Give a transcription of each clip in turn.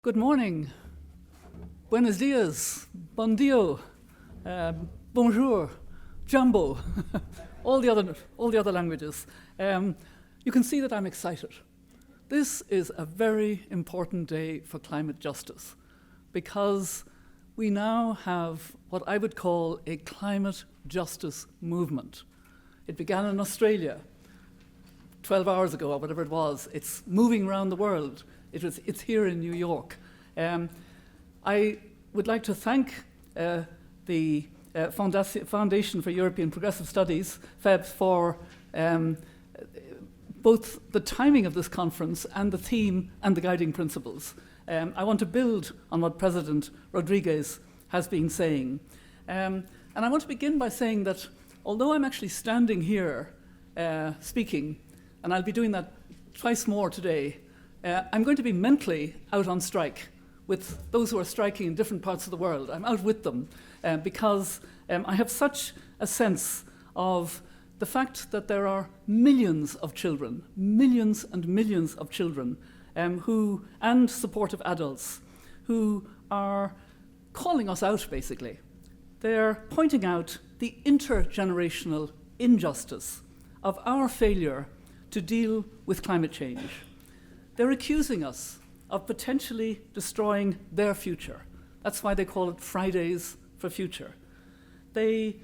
Good morning, buenos dias, bon dia, bonjour, jumbo, all the other languages. You can see that I'm excited. This is a very important day for climate justice because we now have what I would call a climate justice movement. It began in Australia 12 hours ago or whatever it was. It's moving around the world. It's here in New York. I would like to thank the Foundation for European Progressive Studies, FEB, for both the timing of this conference and the theme and the guiding principles. I want to build on what President Rodriguez has been saying. And I want to begin by saying that although I'm actually standing here speaking, and I'll be doing that twice more today, I'm going to be mentally out on strike with those who are striking in different parts of the world. I'm out with them because I have such a sense of the fact that there are millions of children, millions and millions of children and supportive adults who are calling us out, basically. They're pointing out the intergenerational injustice of our failure to deal with climate change. They're accusing us of potentially destroying their future. That's why they call it Fridays for Future. They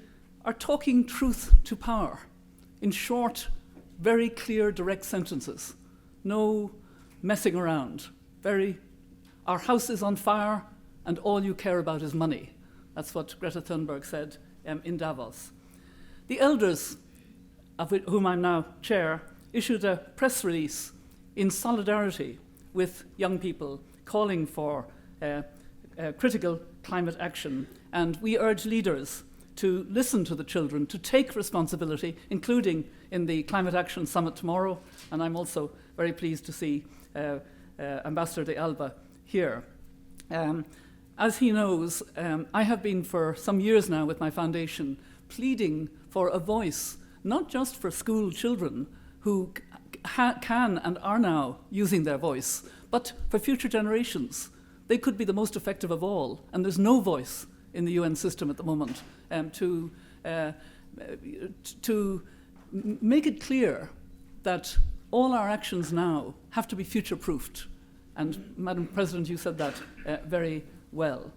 are talking truth to power in short, very clear, direct sentences. No messing around. Our house is on fire and all you care about is money. That's what Greta Thunberg said in Davos. The elders, of whom I'm now chair, issued a press release in solidarity with young people calling for critical climate action. And we urge leaders to listen to the children, to take responsibility, including in the Climate Action Summit tomorrow. And I'm also very pleased to see Ambassador de Alba here. As he knows, I have been for some years now with my foundation pleading for a voice, not just for school children who can and are now using their voice, but for future generations. They could be the most effective of all, and there's no voice in the UN system at the moment to make it clear that all our actions now have to be future-proofed. And Madam President, you said that very well.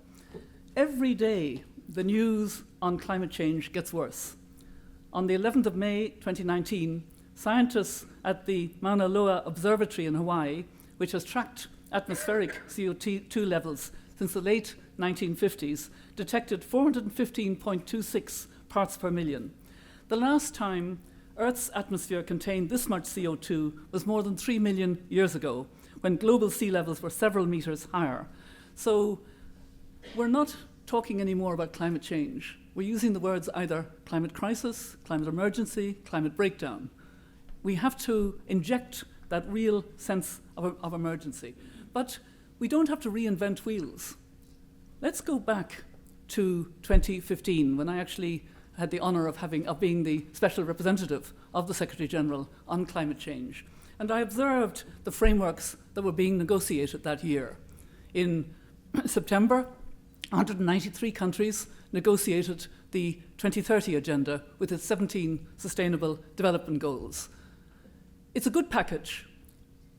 Every day, the news on climate change gets worse. On the 11th of May 2019, scientists at the Mauna Loa Observatory in Hawaii, which has tracked atmospheric CO2 levels since the late 1950s, detected 415.26 parts per million. The last time Earth's atmosphere contained this much CO2 was more than 3 million years ago, when global sea levels were several meters higher. So we're not talking anymore about climate change. We're using the words either climate crisis, climate emergency, climate breakdown. We have to inject that real sense of emergency. But we don't have to reinvent wheels. Let's go back to 2015, when I actually had the honor of being the special representative of the Secretary General on climate change. And I observed the frameworks that were being negotiated that year. In September, 193 countries negotiated the 2030 agenda with its 17 sustainable development goals. It's a good package,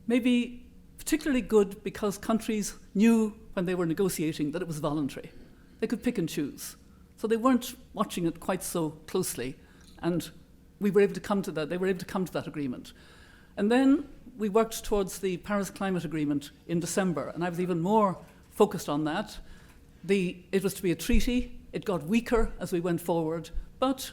maybe particularly good because countries knew when they were negotiating that it was voluntary. They could pick and choose. So they weren't watching it quite so closely, and we were able to come to that. They were able to come to that agreement. And then we worked towards the Paris Climate Agreement in December, and I was even more focused on that. It was to be a treaty. It got weaker as we went forward, but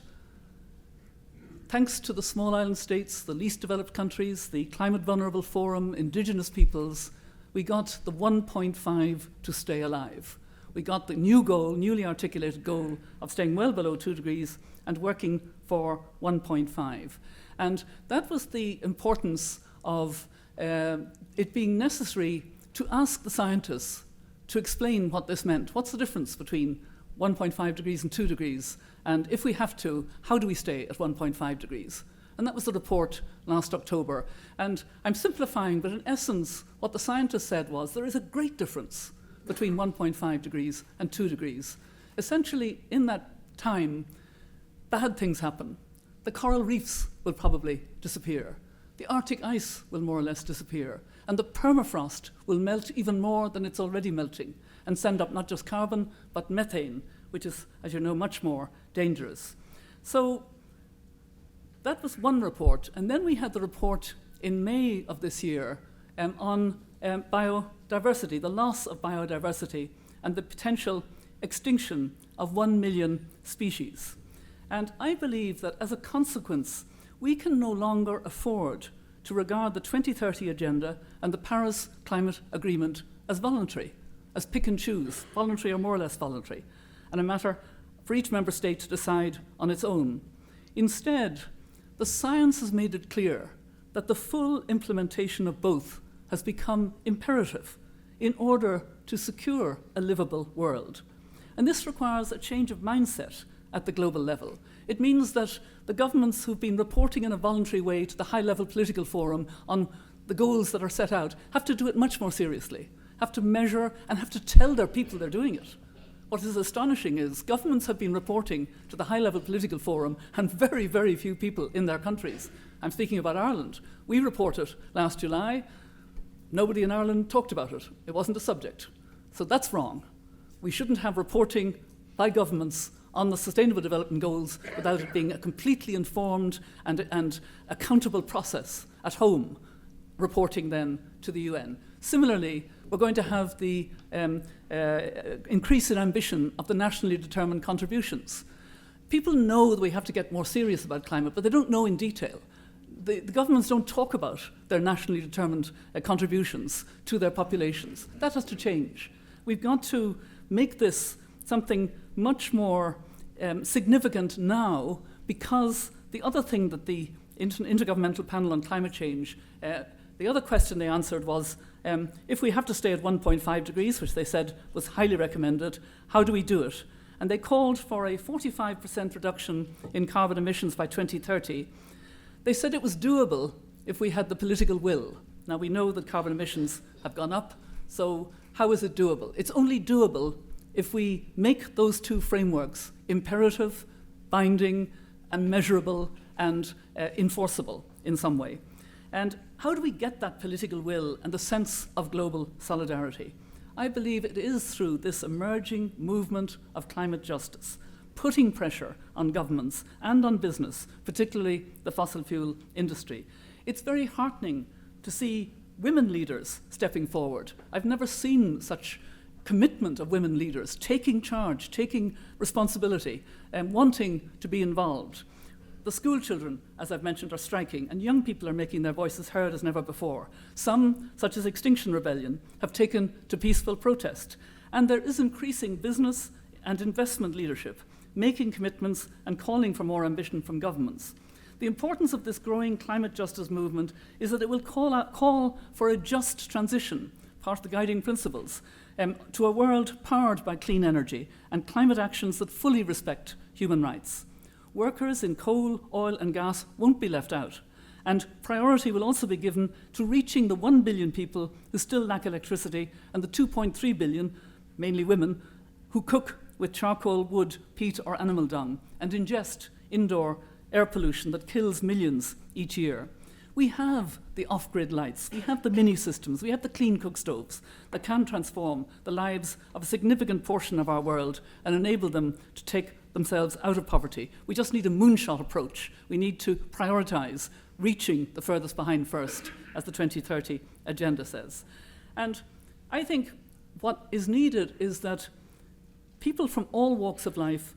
thanks to the small island states, the least developed countries, the Climate Vulnerable Forum, indigenous peoples, we got the 1.5 to stay alive. We got the new goal, newly articulated goal of staying well below 2 degrees and working for 1.5. And that was the importance of it being necessary to ask the scientists to explain what this meant. What's the difference between 1.5 degrees and 2 degrees? And if we have to, how do we stay at 1.5 degrees? And that was the report last October. And I'm simplifying, but in essence, what the scientists said was there is a great difference between 1.5 degrees and 2 degrees. Essentially, in that time, bad things happen. The coral reefs will probably disappear. The Arctic ice will more or less disappear. And the permafrost will melt even more than it's already melting and send up not just carbon, but methane, which is, as you know, much more dangerous. So that was one report. And then we had the report in May of this year on biodiversity, the loss of biodiversity and the potential extinction of 1 million species. And I believe that as a consequence, we can no longer afford to regard the 2030 Agenda and the Paris Climate Agreement as voluntary, as pick and choose, voluntary or more or less voluntary, and a matter for each member state to decide on its own. Instead, the science has made it clear that the full implementation of both has become imperative in order to secure a livable world. And this requires a change of mindset at the global level. It means that the governments who've been reporting in a voluntary way to the high-level political forum on the goals that are set out have to do it much more seriously, have to measure and have to tell their people they're doing it. What is astonishing is governments have been reporting to the high-level political forum and very, very few people in their countries. I'm speaking about Ireland. We reported last July. Nobody in Ireland talked about it. It wasn't a subject. So that's wrong. We shouldn't have reporting by governments on the Sustainable Development Goals without it being a completely informed and accountable process at home, reporting then to the UN. Similarly, we're going to have the increase in ambition of the nationally determined contributions. People know that we have to get more serious about climate, but they don't know in detail. The governments don't talk about their nationally determined contributions to their populations. That has to change. We've got to make this something much more significant now, because the other thing that the Intergovernmental Panel on Climate Change, the other question they answered was, if we have to stay at 1.5 degrees, which they said was highly recommended, how do we do it? And they called for a 45% reduction in carbon emissions by 2030. They said it was doable if we had the political will. Now we know that carbon emissions have gone up, so how is it doable? It's only doable if we make those two frameworks imperative, binding, and measurable, and enforceable in some way. And how do we get that political will and the sense of global solidarity? I believe it is through this emerging movement of climate justice, putting pressure on governments and on business, particularly the fossil fuel industry. It's very heartening to see women leaders stepping forward. I've never seen such commitment of women leaders, taking charge, taking responsibility, and wanting to be involved. The school children, as I've mentioned, are striking, and young people are making their voices heard as never before. Some, such as Extinction Rebellion, have taken to peaceful protest. And there is increasing business and investment leadership, making commitments and calling for more ambition from governments. The importance of this growing climate justice movement is that it will call for a just transition, part of the guiding principles, to a world powered by clean energy and climate actions that fully respect human rights. Workers in coal, oil and gas won't be left out, and priority will also be given to reaching the 1 billion people who still lack electricity and the 2.3 billion, mainly women, who cook with charcoal, wood, peat or animal dung and ingest indoor air pollution that kills millions each year. We have the off-grid lights, we have the mini systems, we have the clean cook stoves that can transform the lives of a significant portion of our world and enable them to take themselves out of poverty. We just need a moonshot approach. We need to prioritize reaching the furthest behind first, as the 2030 Agenda says. And I think what is needed is that people from all walks of life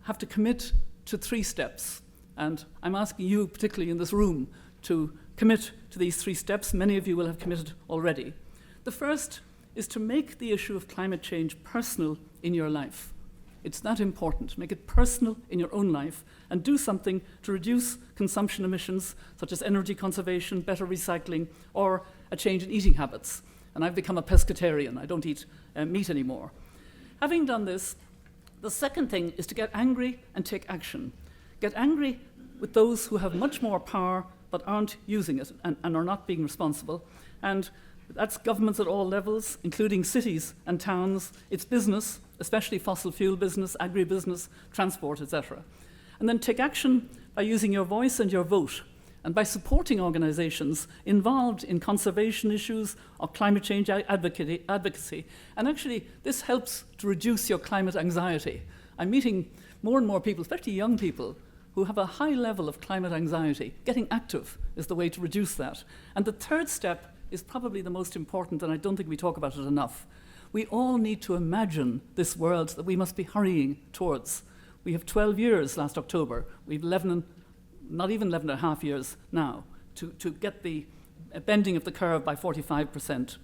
have to commit to 3 steps. And I'm asking you, particularly in this room, to commit to these 3 steps. Many of you will have committed already. The first is to make the issue of climate change personal in your life. It's that important. Make it personal in your own life and do something to reduce consumption emissions, such as energy conservation, better recycling, or a change in eating habits. And I've become a pescatarian. I don't eat meat anymore. Having done this, the second thing is to get angry and take action. Get angry with those who have much more power but aren't using it and are not being responsible. And that's governments at all levels, including cities and towns. It's business, especially fossil fuel business, agribusiness, transport, etc. And then take action by using your voice and your vote, and by supporting organizations involved in conservation issues or climate change advocacy. And actually, this helps to reduce your climate anxiety. I'm meeting more and more people, especially young people, who have a high level of climate anxiety. Getting active is the way to reduce that. And the third step is probably the most important, and I don't think we talk about it enough. We all need to imagine this world that we must be hurrying towards. We have 12 years last October. We've not even 11 and a half years now to get the bending of the curve by 45%.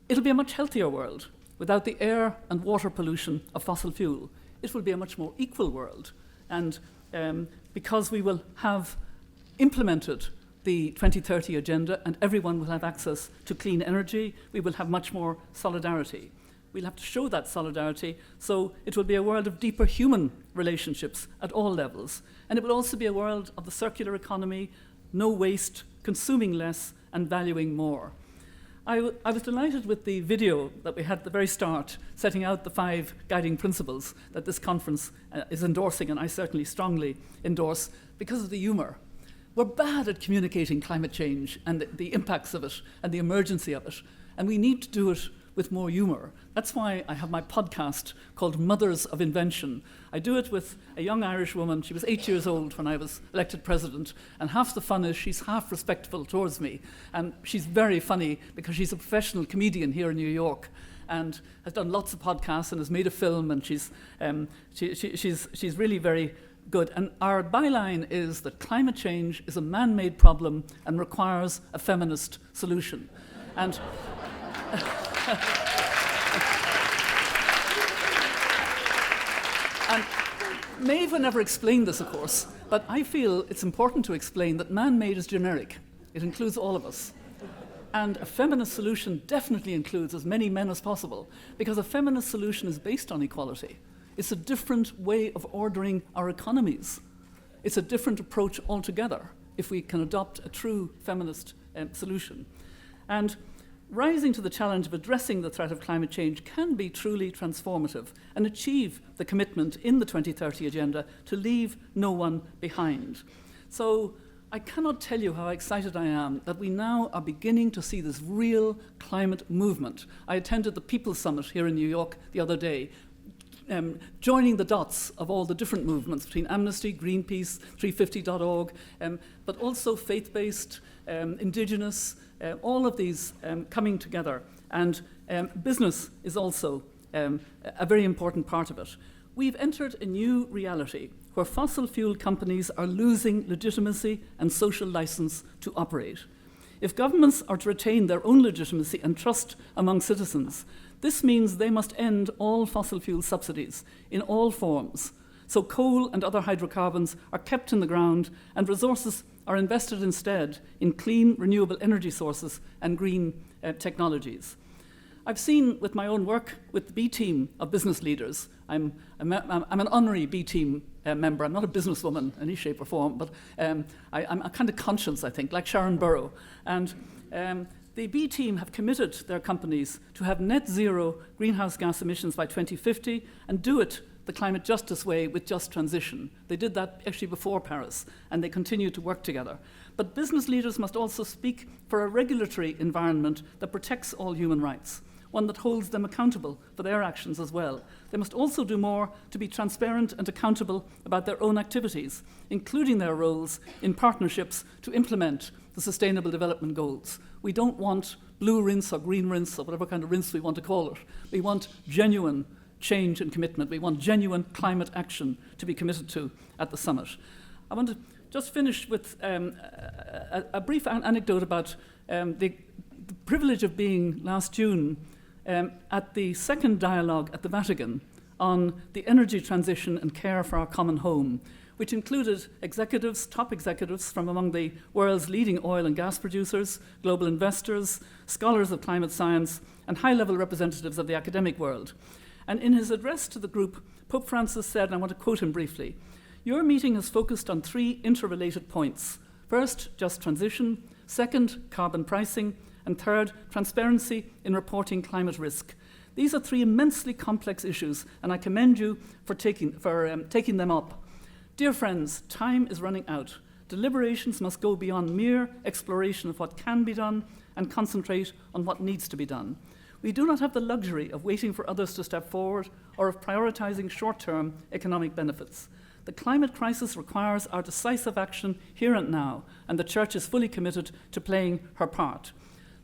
It'll be a much healthier world without the air and water pollution of fossil fuel. It will be a much more equal world. And because we will have implemented the 2030 agenda and everyone will have access to clean energy, we will have much more solidarity. We'll have to show that solidarity, so it will be a world of deeper human relationships at all levels. And it will also be a world of the circular economy, no waste, consuming less, and valuing more. I was delighted with the video that we had at the very start, setting out the 5 guiding principles that this conference is endorsing, and I certainly strongly endorse, because of the humour. We're bad at communicating climate change and the impacts of it and the emergency of it, and we need to do it with more humour. That's why I have my podcast called Mothers of Invention. I do it with a young Irish woman. She was 8 years old when I was elected president, and half the fun is she's half respectful towards me, and she's very funny because she's a professional comedian here in New York and has done lots of podcasts and has made a film, and she's really very good. And our byline is that climate change is a man-made problem and requires a feminist solution. And and Maeve would never explain this, of course, but I feel it's important to explain that man-made is generic. It includes all of us. And a feminist solution definitely includes as many men as possible, because a feminist solution is based on equality. It's a different way of ordering our economies. It's a different approach altogether if we can adopt a true feminist solution. And rising to the challenge of addressing the threat of climate change can be truly transformative and achieve the commitment in the 2030 agenda to leave no one behind. So I cannot tell you how excited I am that we now are beginning to see this real climate movement. I attended the People's Summit here in New York the other day, joining the dots of all the different movements between Amnesty, Greenpeace, 350.org, but also faith-based, indigenous, all of these coming together. And business is also a very important part of it. We've entered a new reality where fossil fuel companies are losing legitimacy and social license to operate. If governments are to retain their own legitimacy and trust among citizens, this means they must end all fossil fuel subsidies in all forms. So coal and other hydrocarbons are kept in the ground and resources are invested instead in clean, renewable energy sources and green technologies. I've seen with my own work with the B team of business leaders, I'm an honorary B team member. I'm not a businesswoman in any shape or form, but I'm a kind of conscience, I think, like Sharon Burrow. And the B team have committed their companies to have net zero greenhouse gas emissions by 2050 and do it the climate justice way with just transition. They did that actually before Paris, and they continue to work together. But business leaders must also speak for a regulatory environment that protects all human rights, one that holds them accountable for their actions as well. They must also do more to be transparent and accountable about their own activities, including their roles in partnerships to implement the Sustainable Development Goals. We don't want blue rinse or green rinse or whatever kind of rinse we want to call it. We want genuine change and commitment. We want genuine climate action to be committed to at the summit. I want to just finish with a brief anecdote about the privilege of being last June at the second dialogue at the Vatican on the energy transition and care for our common home, which included executives, top executives from among the world's leading oil and gas producers, global investors, scholars of climate science, and high-level representatives of the academic world. And in his address to the group, Pope Francis said, and I want to quote him briefly, Your meeting has focused on 3 interrelated points. First, just transition. Second, carbon pricing. And third, transparency in reporting climate risk. These are 3 immensely complex issues, and I commend you for taking them up. Dear friends, time is running out. Deliberations must go beyond mere exploration of what can be done and concentrate on what needs to be done. We do not have the luxury of waiting for others to step forward or of prioritizing short-term economic benefits. The climate crisis requires our decisive action here and now, and the Church is fully committed to playing her part.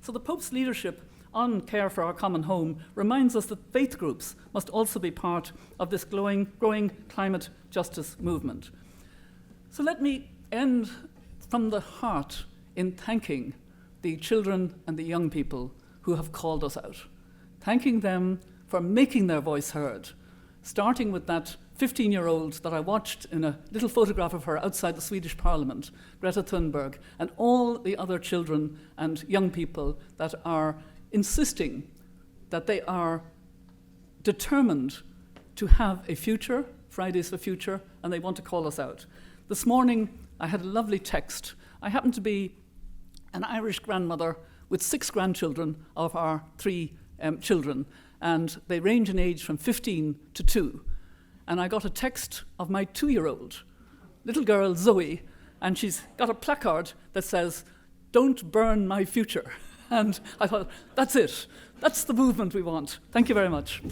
So the Pope's leadership on care for our common home reminds us that faith groups must also be part of this growing climate justice movement. So let me end from the heart in thanking the children and the young people who have called us out, thanking them for making their voice heard, starting with that 15-year-old that I watched in a little photograph of her outside the Swedish Parliament, Greta Thunberg, and all the other children and young people that are insisting that they are determined to have a future, Fridays for Future, and they want to call us out. This morning, I had a lovely text. I happen to be an Irish grandmother with 6 grandchildren of our 3 children, and they range in age from 15 to 2. And I got a text of my 2-year-old, little girl Zoe, and she's got a placard that says, "Don't burn my future." And I thought, that's it. That's the movement we want. Thank you very much.